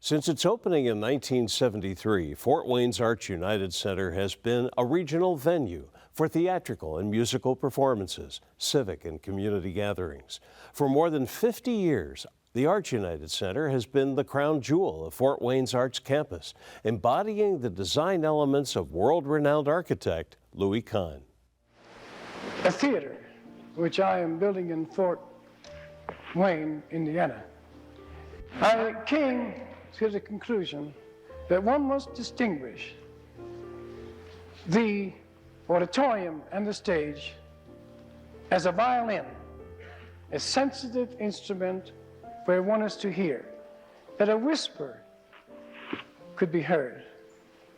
Since its opening in 1973, Fort Wayne's Arts United Center has been a regional venue for theatrical and musical performances, civic and community gatherings. For more than 50 years, the Arts United Center has been the crown jewel of Fort Wayne's Arts campus, embodying the design elements of world-renowned architect Louis Kahn. A theater, which I am building in Fort Wayne, Indiana. I came to the conclusion that one must distinguish the auditorium and the stage as a violin, a sensitive instrument where one is to hear, that a whisper could be heard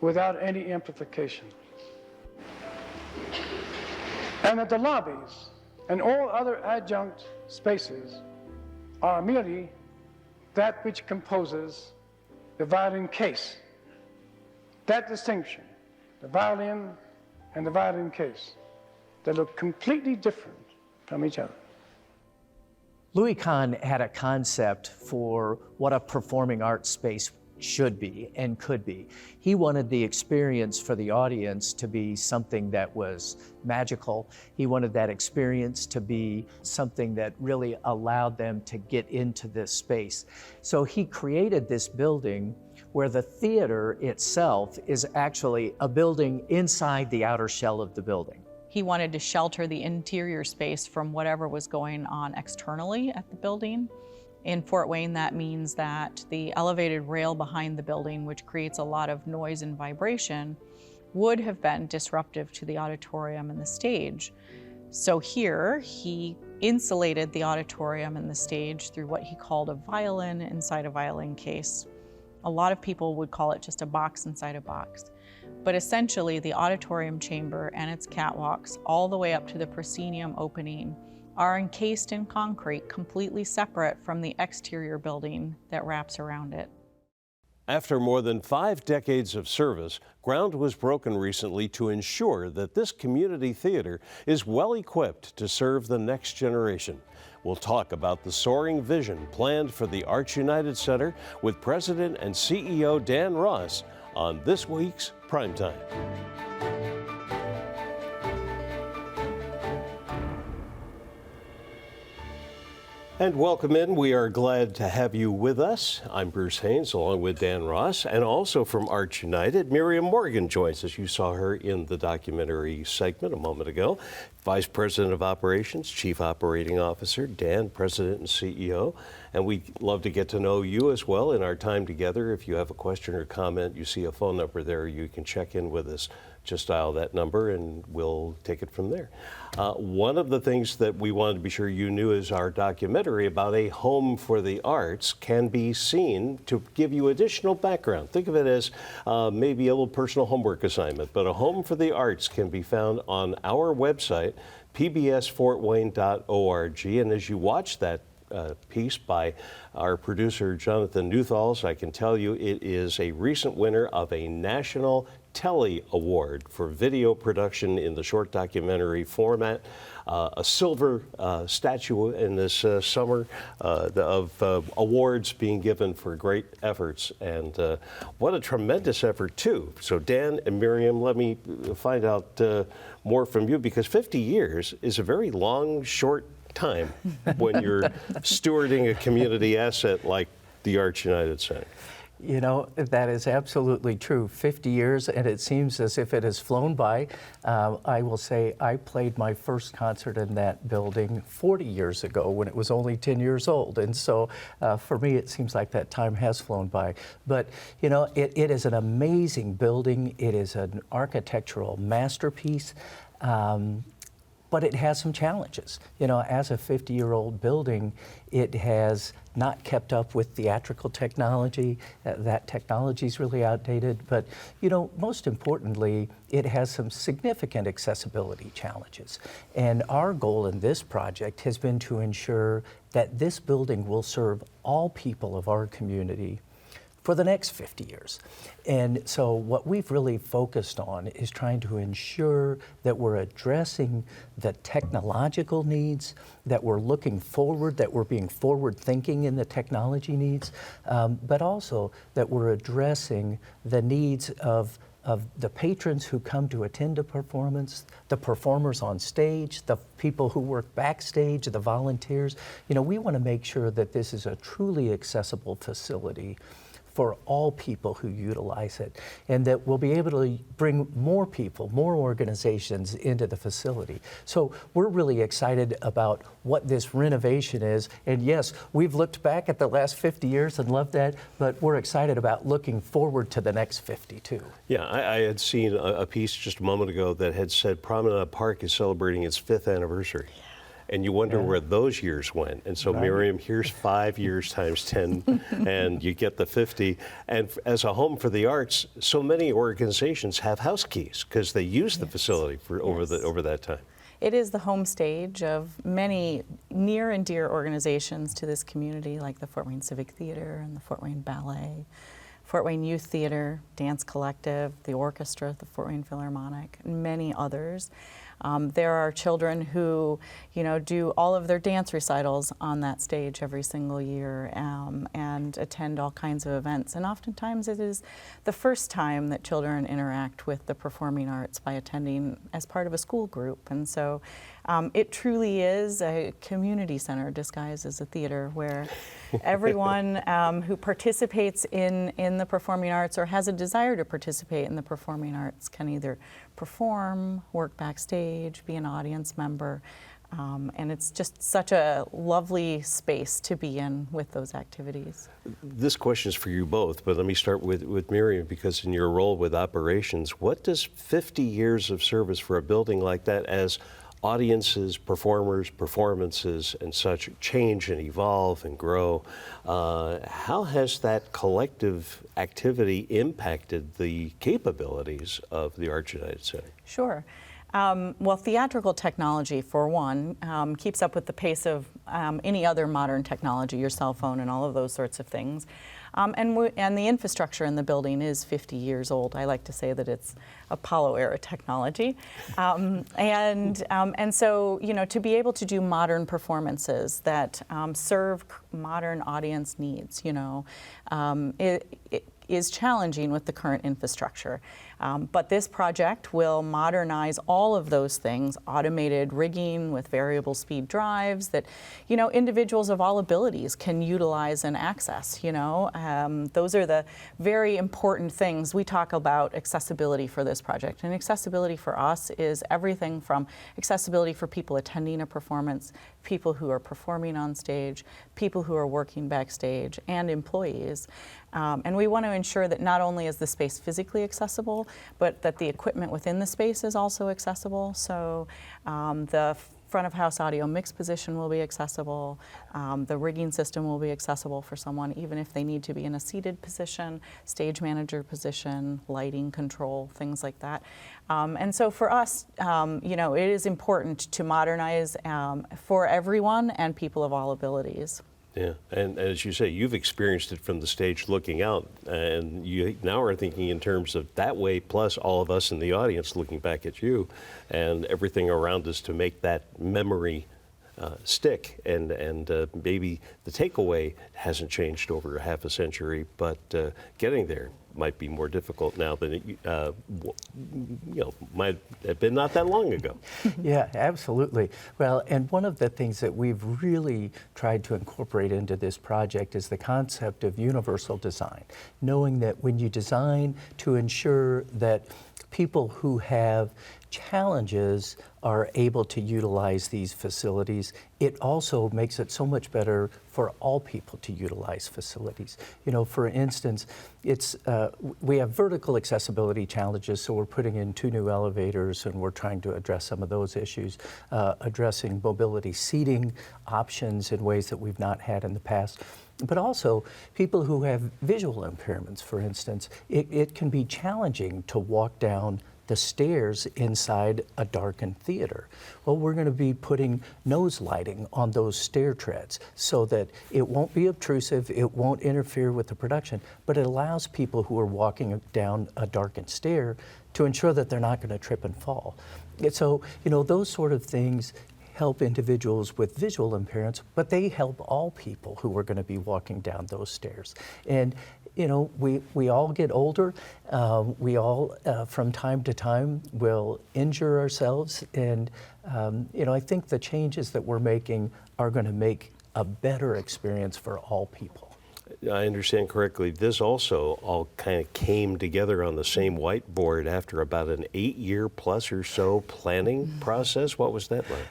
without any amplification, and that the lobbies and all other adjunct spaces are merely that which composes the violin case. That distinction, the violin and the violin case, they look completely different from each other. Louis Kahn had a concept for what a performing arts space should be and could be. He wanted the experience for the audience to be something that was magical. He wanted that experience to be something that really allowed them to get into this space. So he created this building where the theater itself is actually a building inside the outer shell of the building. He wanted to shelter the interior space from whatever was going on externally at the building. In Fort Wayne, that means that the elevated rail behind the building, which creates a lot of noise and vibration, would have been disruptive to the auditorium and the stage. So here, he insulated the auditorium and the stage through what he called a violin inside a violin case. A lot of people would call it just a box inside a box. But essentially, the auditorium chamber and its catwalks, all the way up to the proscenium opening, are encased in concrete, completely separate from the exterior building that wraps around it. After more than 5 decades of service, ground was broken recently to ensure that this community theater is well equipped to serve the next generation. We'll talk about the soaring vision planned for the Arts United Center with President and CEO Dan Ross on this week's Primetime. And welcome in. We are glad to have you with us. I'm Bruce Haines, along with Dan Ross, and also from Arts United, Miriam Morgan joins us. You saw her in the documentary segment a moment ago. Vice President of Operations, Chief Operating Officer, Dan, President and CEO. And we'd love to get to know you as well in our time together. If you have a question or comment, you see a phone number there, you can check in with us. Just dial that number and we'll take it from there. One of the things that we wanted to be sure you knew is our documentary about a home for the arts can be seen to give you additional background. Think of it as maybe a little personal homework assignment, but a home for the arts can be found on our website, pbsfortwayne.org. And as you watch that piece by our producer, Jonathan Newthals, I can tell you it is a recent winner of a National Telly Award for video production in the short documentary format. A silver statue in this summer of awards being given for great efforts, and what a tremendous effort too. So Dan and Miriam, let me find out more from you, because 50 years is a very long, short time when you're stewarding a community asset like the Arts United Center. You know, that is absolutely true. 50 years, and it seems as if it has flown by. I will say I played my first concert in that building 40 years ago when it was only 10 years old. And so for me, it seems like that time has flown by. But, you know, it is an amazing building. It is an architectural masterpiece. But it has some challenges. You know, as a 50-year-old building, it has not kept up with theatrical technology. That technology is really outdated. But, you know, most importantly, it has some significant accessibility challenges. And our goal in this project has been to ensure that this building will serve all people of our community for the next 50 years. And so what we've really focused on is trying to ensure that we're addressing the technological needs, that we're looking forward, that we're being forward thinking in the technology needs, but also that we're addressing the needs of the patrons who come to attend a performance, the performers on stage, the people who work backstage, the volunteers. You know, we want to make sure that this is a truly accessible facility for all people who utilize it, and that we'll be able to bring more people, more organizations into the facility. So we're really excited about what this renovation is. And yes, we've looked back at the last 50 years and loved that, but we're excited about looking forward to the next 50 too. Yeah, I had seen a piece just a moment ago that had said Promenade Park is celebrating its 5th anniversary. And you wonder where those years went. And so, Miriam, here's 5 years times 10, and you get the 50. And as a home for the arts, so many organizations have house keys because they use the facility for over that time. It is the home stage of many near and dear organizations to this community, like the Fort Wayne Civic Theater and the Fort Wayne Ballet, Fort Wayne Youth Theater, Dance Collective, the orchestra, the Fort Wayne Philharmonic, and many others. There are children who, you know, do all of their dance recitals on that stage every single year and attend all kinds of events. And oftentimes it is the first time that children interact with the performing arts by attending as part of a school group. And so it truly is a community center disguised as a theater where everyone who participates in the performing arts or has a desire to participate in the performing arts can either perform, work backstage, be an audience member, and it's just such a lovely space to be in with those activities. This question is for you both, but let me start with Miriam, because in your role with operations, what does 50 years of service for a building like that, as audiences, performers, performances, and such change and evolve and grow, how has that collective activity impacted the capabilities of the Arts United Center? Sure. Well, theatrical technology, for one, keeps up with the pace of any other modern technology, your cell phone and all of those sorts of things. And the infrastructure in the building is 50 years old. I like to say that it's Apollo-era technology. And so, you know, to be able to do modern performances that serve modern audience needs, you know, it is challenging with the current infrastructure. But this project will modernize all of those things, automated rigging with variable speed drives that, you know, individuals of all abilities can utilize and access, you know. Those are the very important things. We talk about accessibility for this project, and accessibility for us is everything from accessibility for people attending a performance, people who are performing on stage, people who are working backstage, and employees. And we want to ensure that not only is the space physically accessible, but that the equipment within the space is also accessible. So the front of house audio mix position will be accessible. The rigging system will be accessible for someone even if they need to be in a seated position, stage manager position, lighting control, things like that. And so for us, you know, it is important to modernize for everyone and people of all abilities. Yeah, and as you say, you've experienced it from the stage looking out, and you now are thinking in terms of that way, plus all of us in the audience looking back at you and everything around us to make that memory stick. And maybe the takeaway hasn't changed over half a century, but getting there might be more difficult now than it you know, might have been not that long ago. Yeah, absolutely. Well, and one of the things that we've really tried to incorporate into this project is the concept of universal design, knowing that when you design to ensure that people who have challenges are able to utilize these facilities, it also makes it so much better for all people to utilize facilities. You know, for instance, it's we have vertical accessibility challenges, so we're putting in 2 new elevators and we're trying to address some of those issues, addressing mobility seating options in ways that we've not had in the past. But also, people who have visual impairments, for instance, it can be challenging to walk down the stairs inside a darkened theater. Well, we're going to be putting nose lighting on those stair treads so that it won't be obtrusive, it won't interfere with the production, but it allows people who are walking down a darkened stair to ensure that they're not going to trip and fall. And so, those sort of things help individuals with visual impairments, but they help all people who are going to be walking down those stairs. And we all get older. We all, from time to time, will injure ourselves. And, I think the changes that we're making are going to make a better experience for all people. I understand correctly, this also all kind of came together on the same whiteboard after about an 8-year plus or so planning process. What was that like?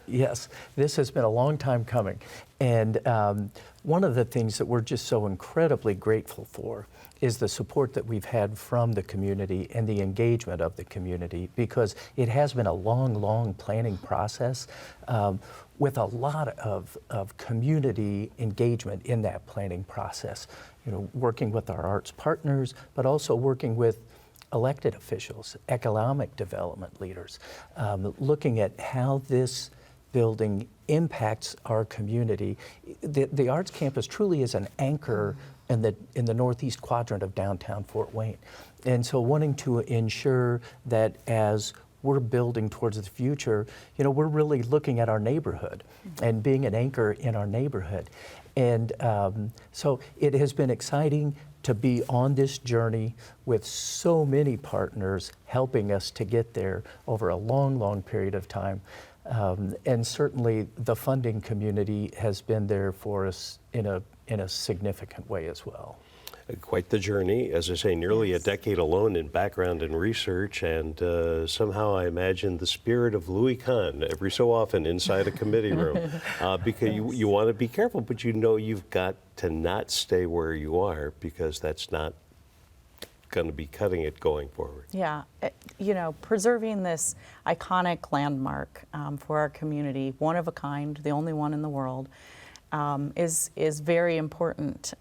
Yes, this has been a long time coming. And one of the things that we're just so incredibly grateful for is the support that we've had from the community and the engagement of the community, because it has been a long planning process with a lot of community engagement in that planning process. Working with our arts partners, but also working with elected officials, economic development leaders, looking at how this building impacts our community. The Arts Campus truly is an anchor in the northeast quadrant of downtown Fort Wayne. And so wanting to ensure that as we're building towards the future, we're really looking at our neighborhood and being an anchor in our neighborhood. And so it has been exciting to be on this journey with so many partners helping us to get there over a long period of time. And certainly the funding community has been there for us in a significant way as well. Quite the journey, as I say, nearly a decade alone in background and research, and somehow I imagine the spirit of Louis Kahn every so often inside a committee room, because you want to be careful, but you've got to not stay where you are, because that's not going to be cutting it going forward. Yeah, preserving this iconic landmark for our community, one of a kind, the only one in the world, is very important.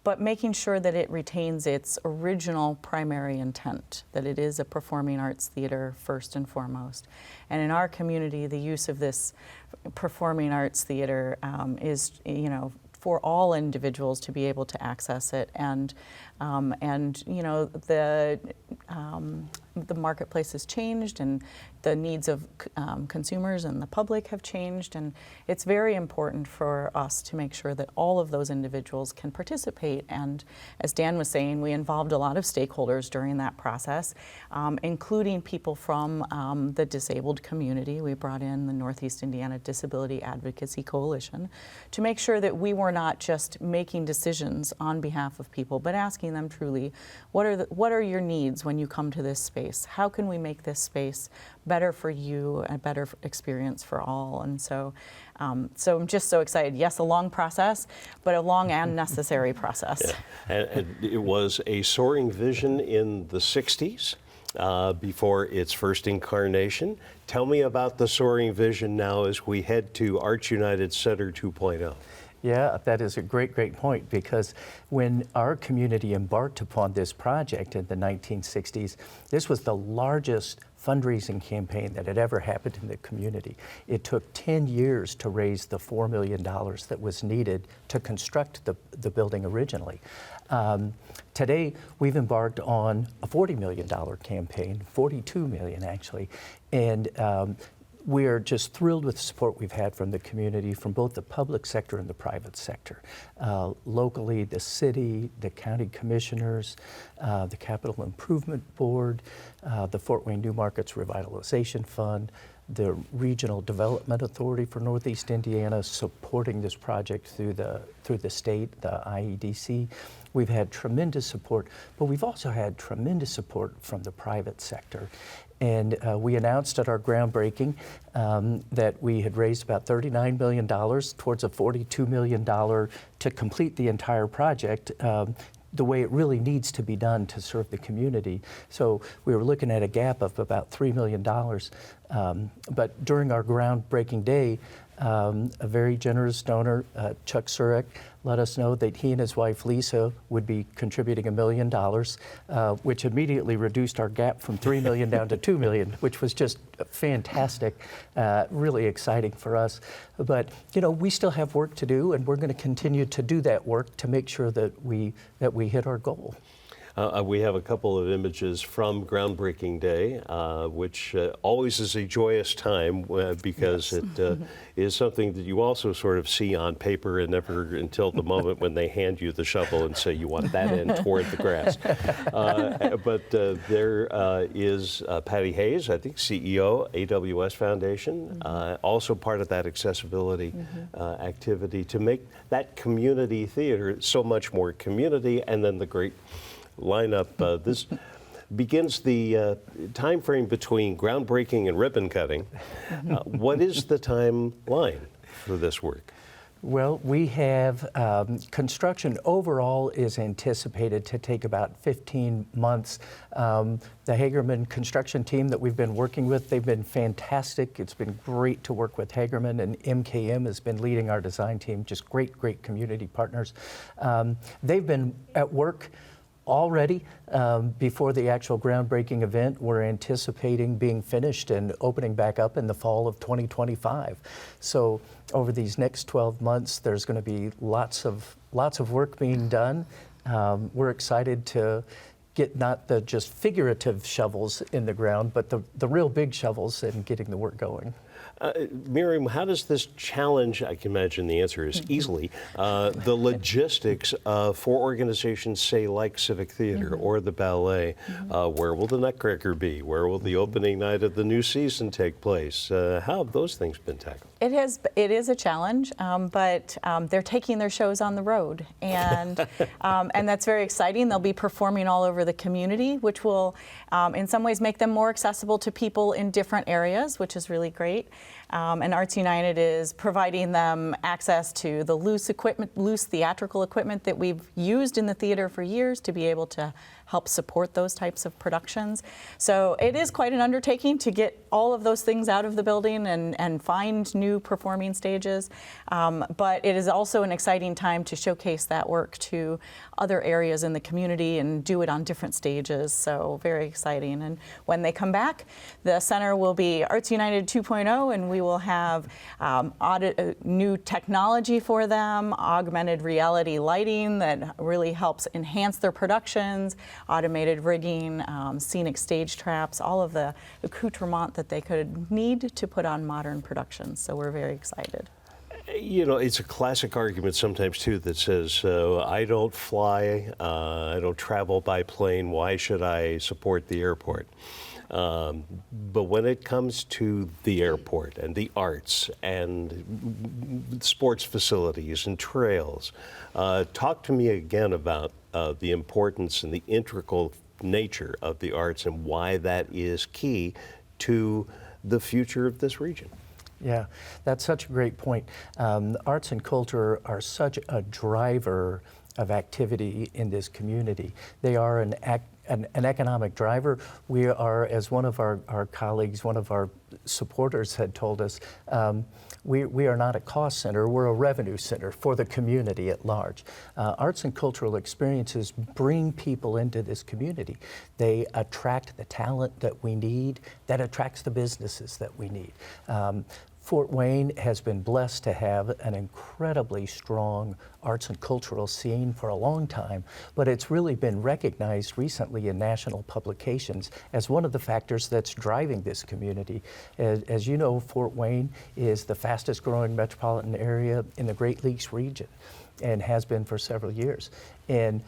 But making sure that it retains its original primary intent, that it is a performing arts theater first and foremost. And in our community, the use of this performing arts theater is, for all individuals to be able to access it, and the marketplace has changed, and the needs of consumers and the public have changed, and it's very important for us to make sure that all of those individuals can participate. And as Dan was saying, we involved a lot of stakeholders during that process, including people from the disabled community. We brought in the Northeast Indiana Disability Advocacy Coalition to make sure that we were not just making decisions on behalf of people, but asking them truly, what are your needs when you come to this space? How can we make this space better for you, a better experience for all? And so I'm just so excited. Yes, a long process, but a long and necessary process. Yeah. And it was a soaring vision in the 60s before its first incarnation. Tell me about the soaring vision now as we head to Arts United Center 2.0. Yeah, that is a great point, because when our community embarked upon this project in the 1960s, this was the largest fundraising campaign that had ever happened in the community. It took 10 years to raise the $4 million that was needed to construct the building originally. Today, we've embarked on a $40 million campaign, $42 million actually, and we are just thrilled with the support we've had from the community, from both the public sector and the private sector. Locally, the city, the county commissioners, the Capital Improvement Board, the Fort Wayne New Markets Revitalization Fund, the Regional Development Authority for Northeast Indiana supporting this project through the state, the IEDC. We've had tremendous support, but we've also had tremendous support from the private sector. And we announced at our groundbreaking that we had raised about $39 million towards a $42 million to complete the entire project the way it really needs to be done to serve the community. So we were looking at a gap of about $3 million. But during our groundbreaking day, a very generous donor, Chuck Surek, let us know that he and his wife Lisa would be contributing $1 million, which immediately reduced our gap from $3 million down to $2 million, which was just fantastic, really exciting for us. But we still have work to do, and we're going to continue to do that work to make sure that we hit our goal. We have a couple of images from Groundbreaking Day, which always is a joyous time because it is something that you also sort of see on paper and never until the moment when they hand you the shovel and say you want that end toward the grass. But there is Patty Hayes, I think CEO, AWS Foundation, also part of that accessibility activity to make that community theater so much more community, and then the great lineup. This begins the time frame between groundbreaking and ribbon cutting. What is the timeline for this work? Well, we have construction overall is anticipated to take about 15 months. The Hagerman construction team that we've been working with, they've been fantastic. It's been great to work with Hagerman, and MKM has been leading our design team, just great community partners. They've been at work already before the actual groundbreaking event. We're anticipating being finished and opening back up in the fall of 2025. So over these next 12 months, there's going to be lots of work being done. We're excited to get not the just figurative shovels in the ground, but the real big shovels and getting the work going. Miriam, how does this challenge, I can imagine the answer is easily, the logistics for organizations, say, like Civic Theater or the ballet? Where will the Nutcracker be? Where will the opening night of the new season take place? How have those things been tackled? It is a challenge, but they're taking their shows on the road, and that's very exciting. They'll be performing all over the community, which will, in some ways, make them more accessible to people in different areas, which is really great. And Arts United is providing them access to the loose theatrical equipment that we've used in the theater for years to be able to help support those types of productions. So it is quite an undertaking to get all of those things out of the building and find new performing stages. But it is also an exciting time to showcase that work to other areas in the community and do it on different stages. So very exciting. And when they come back, the center will be Arts United 2.0, and we will have new technology for them, augmented reality lighting that really helps enhance their productions, automated rigging, scenic stage traps, all of the accoutrement that they could need to put on modern productions. So we're very excited. It's a classic argument sometimes, too, that says, I don't fly, I don't travel by plane, why should I support the airport? But when it comes to the airport and the arts and sports facilities and trails, talk to me again about the importance and the integral nature of the arts and why that is key to the future of this region. Yeah, that's such a great point. Arts and culture are such a driver of activity in this community. They are an economic driver. We are, as one of our colleagues, one of our supporters had told us, we are not a cost center, we're a revenue center for the community at large. Arts and cultural experiences bring people into this community. They attract the talent that we need, that attracts the businesses that we need. Fort Wayne has been blessed to have an incredibly strong arts and cultural scene for a long time, but it's really been recognized recently in national publications as one of the factors that's driving this community. As you know, Fort Wayne is the fastest growing metropolitan area in the Great Lakes region and has been for several years. And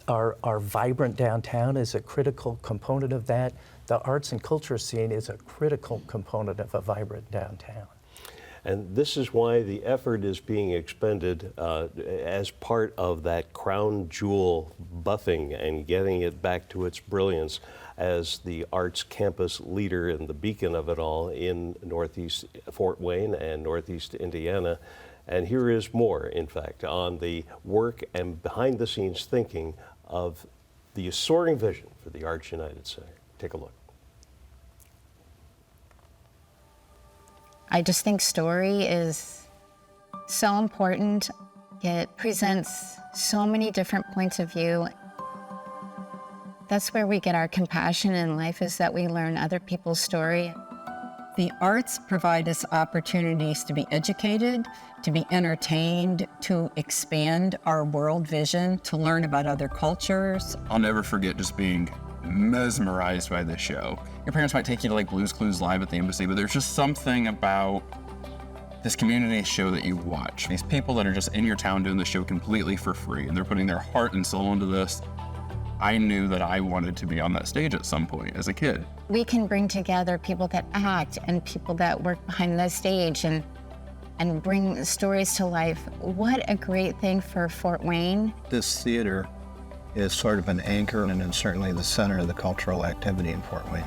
our vibrant downtown is a critical component of that. The arts and culture scene is a critical component of a vibrant downtown. And this is why the effort is being expended as part of that crown jewel buffing and getting it back to its brilliance as the arts campus leader and the beacon of it all in Northeast Fort Wayne and Northeast Indiana. And here is more, in fact, on the work and behind the scenes thinking of the soaring vision for the Arts United Center. Take a look. I just think story is so important. It presents so many different points of view. That's where we get our compassion in life, is that we learn other people's story. The arts provide us opportunities to be educated, to be entertained, to expand our world vision, to learn about other cultures. I'll never forget just being mesmerized by this show. Your parents might take you to like Blue's Clues Live at the embassy, but there's just something about this community show that you watch. These people that are just in your town doing the show completely for free, and they're putting their heart and soul into this. I knew that I wanted to be on that stage at some point as a kid. We can bring together people that act and people that work behind the stage and bring stories to life. What a great thing for Fort Wayne. This theater is sort of an anchor and is certainly the center of the cultural activity in Fort Wayne.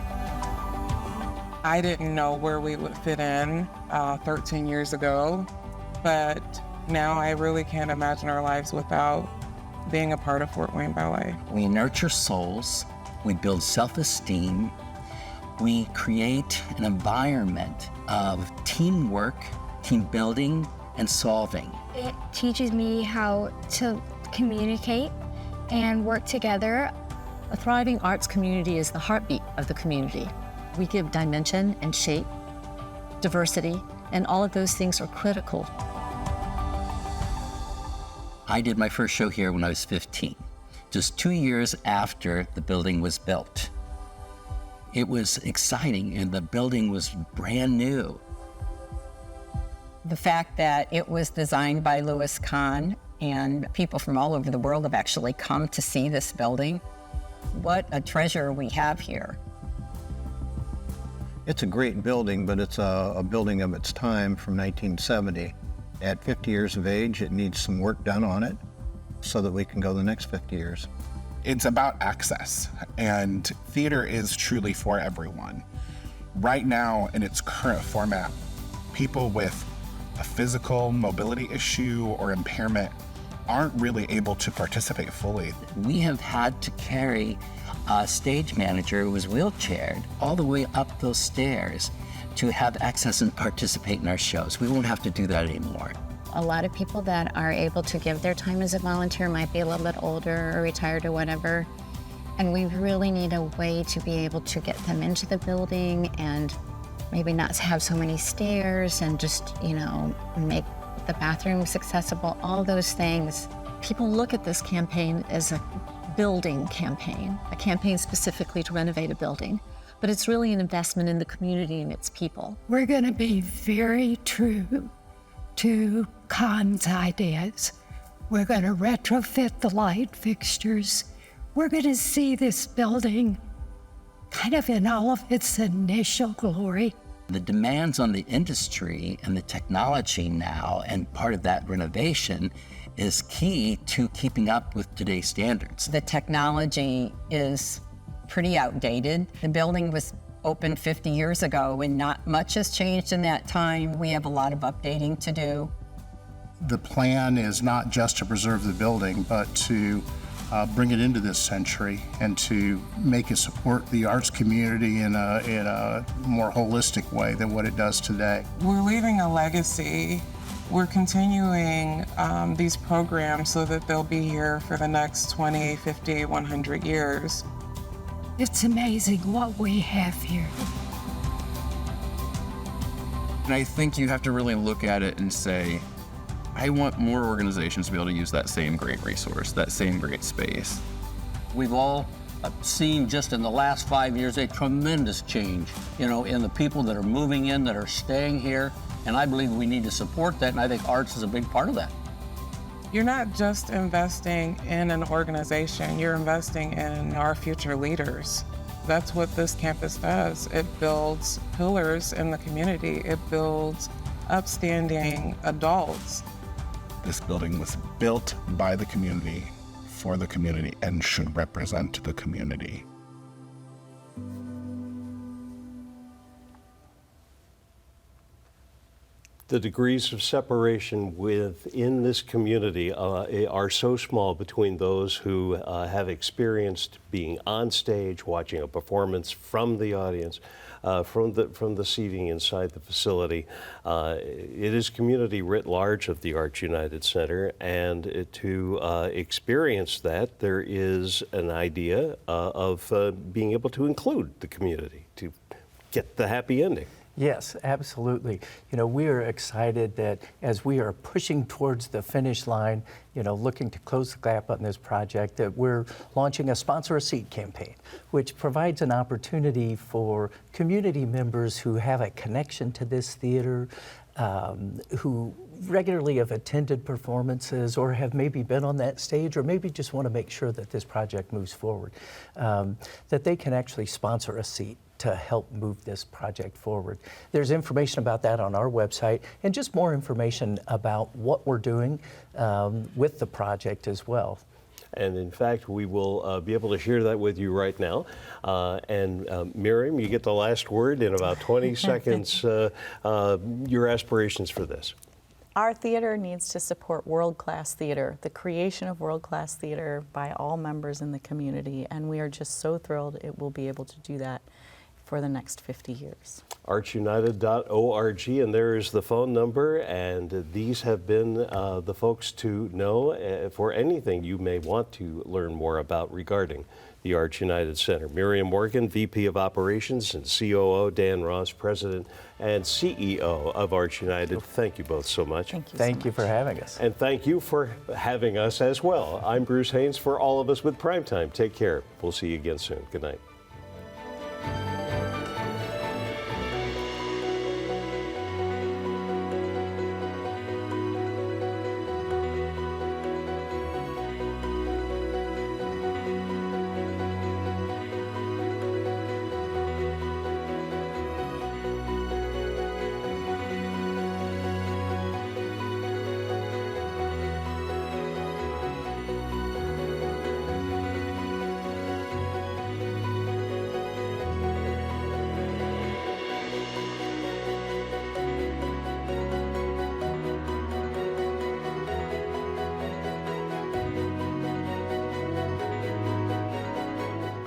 I didn't know where we would fit in 13 years ago, but now I really can't imagine our lives without being a part of Fort Wayne Ballet. We nurture souls, we build self-esteem, we create an environment of teamwork, team building, and solving. It teaches me how to communicate and work together. A thriving arts community is the heartbeat of the community. We give dimension and shape, diversity, and all of those things are critical. I did my first show here when I was 15, just 2 years after the building was built. It was exciting, and the building was brand new. The fact that it was designed by Louis Kahn and people from all over the world have actually come to see this building. What a treasure we have here. It's a great building, but it's a building of its time from 1970. At 50 years of age, it needs some work done on it so that we can go the next 50 years. It's about access, and theater is truly for everyone. Right now, in its current format, people with a physical mobility issue or impairment aren't really able to participate fully. We have had to carry a stage manager who was wheelchaired all the way up those stairs to have access and participate in our shows. We won't have to do that anymore. A lot of people that are able to give their time as a volunteer might be a little bit older or retired or whatever, and we really need a way to be able to get them into the building and maybe not have so many stairs and just, make the bathrooms accessible, all those things. People look at this campaign as a building campaign, a campaign specifically to renovate a building, but it's really an investment in the community and its people. We're going to be very true to Kahn's ideas. We're going to retrofit the light fixtures. We're going to see this building kind of in all of its initial glory. The demands on the industry and the technology now, and part of that renovation, is key to keeping up with today's standards. The technology is pretty outdated. The building was opened 50 years ago and not much has changed in that time. We have a lot of updating to do. The plan is not just to preserve the building, but to bring it into this century and to make it support the arts community in a more holistic way than what it does today. We're leaving a legacy. We're continuing these programs so that they'll be here for the next 20, 50, 100 years. It's amazing what we have here. And I think you have to really look at it and say, I want more organizations to be able to use that same great resource, that same great space. We've all seen just in the last 5 years a tremendous change, in the people that are moving in, that are staying here, and I believe we need to support that, and I think arts is a big part of that. You're not just investing in an organization, you're investing in our future leaders. That's what this campus does. It builds pillars in the community. It builds upstanding adults. This building was built by the community, for the community, and should represent the community. The degrees of separation within this community are so small between those who have experienced being on stage, watching a performance from the audience, from the seating inside the facility. It is community writ large of the Arts United Center, and to experience that, there is an idea of being able to include the community to get the happy ending. Yes, absolutely. You know, we are excited that as we are pushing towards the finish line, you know, looking to close the gap on this project, that we're launching a Sponsor a Seat campaign, which provides an opportunity for community members who have a connection to this theater, who regularly have attended performances or have maybe been on that stage or maybe just want to make sure that this project moves forward, that they can actually sponsor a seat to help move this project forward. There's information about that on our website and just more information about what we're doing with the project as well. And in fact, we will be able to share that with you right now. Miriam, you get the last word in about 20 seconds. Your aspirations for this. Our theater needs to support world-class theater, the creation of world-class theater by all members in the community, and we are just so thrilled it will be able to do that for the next 50 years. artsunited.org, and there is the phone number, and these have been the folks to know for anything you may want to learn more about regarding the Arts United Center. Miriam Morgan, VP of Operations, and COO Dan Ross, President and CEO of Arts United. Thank you both so much. Thank you for having us. And thank you for having us as well. I'm Bruce Haines for all of us with Primetime. Take care. We'll see you again soon. Good night.